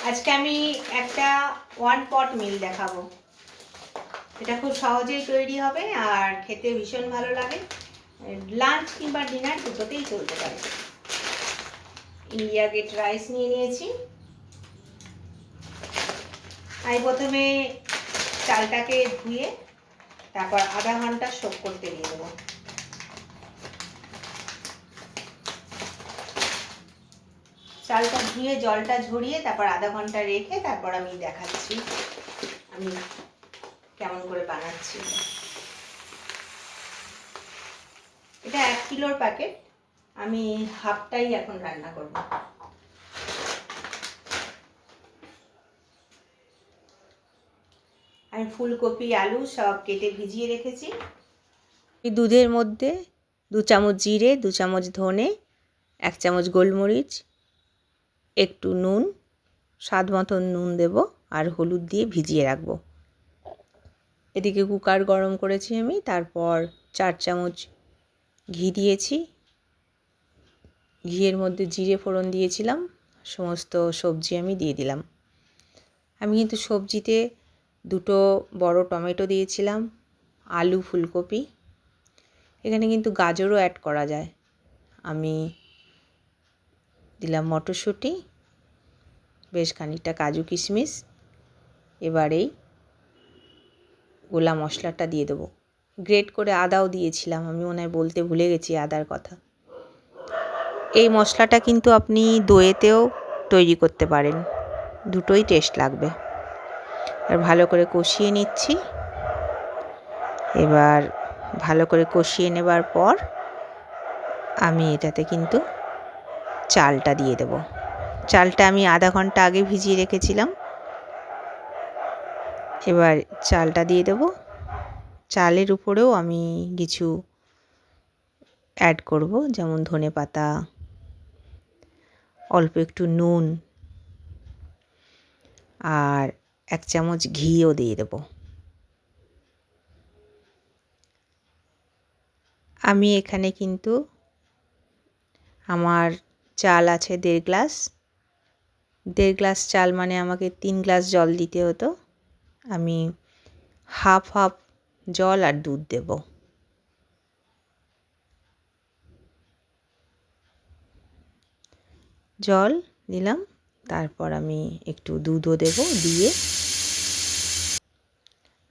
আজকে আমি একটা ওয়ান পট মিল দেখাবো। এটা খুব সহজেই তৈরি হবে আর খেতে ভীষণ ভালো লাগে। লাঞ্চ কিংবা ডিনার দুটোতেই চলতে পারে। ইন্ডিয়া গেট রাইস নিয়ে নিয়েছি। আমি প্রথমে চালটাকে ধুয়ে তারপর আধা ঘন্টা সোক করতে দিয়ে দেবো। চালটা ধুয়ে জলটা ঝরিয়ে তারপর আধা ঘন্টা রেখে তারপর আমি দেখাচ্ছি আমি কেমন করে বানাচ্ছি। এটা 1 কিলোর প্যাকেট, আমি হাফটাই এখন রান্না করব। আমি ফুলকপি আলু সব কেটে ভিজিয়ে রেখেছি। দুধের মধ্যে 2 চামচ জিরে, 2 চামচ ধনে, 1 চামচ গোলমরিচ, একটু নুন, স্বাদ মতন নুন দেব আর হলুদ দিয়ে ভিজিয়ে রাখবো। এদিকে কুকার গরম করেছি আমি, তারপর 4 চামচ ঘি দিয়েছি। ঘিয়ের মধ্যে জিরে ফোড়ন দিয়েছিলাম, সমস্ত সবজি আমি দিয়ে দিলাম। আমি কিন্তু সবজিতে 2টো বড় টমেটো দিয়েছিলাম, আলু, ফুলকপি, এখানে কিন্তু গাজরও অ্যাড করা যায়। আমি দিলাম মটরশুঁটি, বেশ খানিকটা কাজু কিশমিশ। এবার এই গোলা মশলাটা দিয়ে দেবো। গ্রেট করে আদাও দিয়েছিলাম, আমি মনে হয় বলতে ভুলে গেছি আদার কথা। এই মশলাটা কিন্তু আপনি দইয়েতেও তৈরি করতে পারেন, দুটোই টেস্ট লাগবে। আর ভালো করে কষিয়ে নিচ্ছি। এবার ভালো করে কষিয়ে নেবার পর আমি এটাতে কিন্তু চালটা দিয়ে দেব। চালটা আমি আধা ঘন্টা আগে ভিজিয়ে রেখেছিলাম। এবার চালটা দিয়ে দেব। চালের উপরেও আমি কিছু অ্যাড করব, যেমন ধনেপাতা, অল্প একটু নুন আর 1 চামচ ঘিও দিয়ে দেব। আমি এখানে কিন্তু আমার চাল আছে 1.5 গ্লাস। 1.5 গ্লাস চাল মানে আমাকে 3 গ্লাস জল দিতে হতো। আমি হাফ জল আর দুধ দেব। জল দিলাম, তারপর আমি একটু দুধও দেব। দিয়ে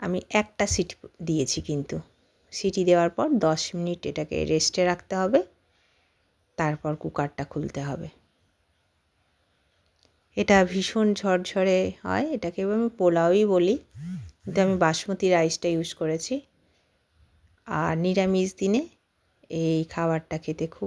আমি একটা সিটি দিয়েছি, কিন্তু সিটি দেওয়ার পর 10 মিনিট এটাকে রেস্টে রাখতে হবে, তারপর কুকারটা খুলতে হবে। এটা ভীষণ ঝরঝরে হয়, এটাকে আমি পোলাওই বলি, কিন্তু আমি বাসমতি রাইসটা ইউজ করেছি। আর নিরামিষ দিনে এই খাবারটা খেতে খুব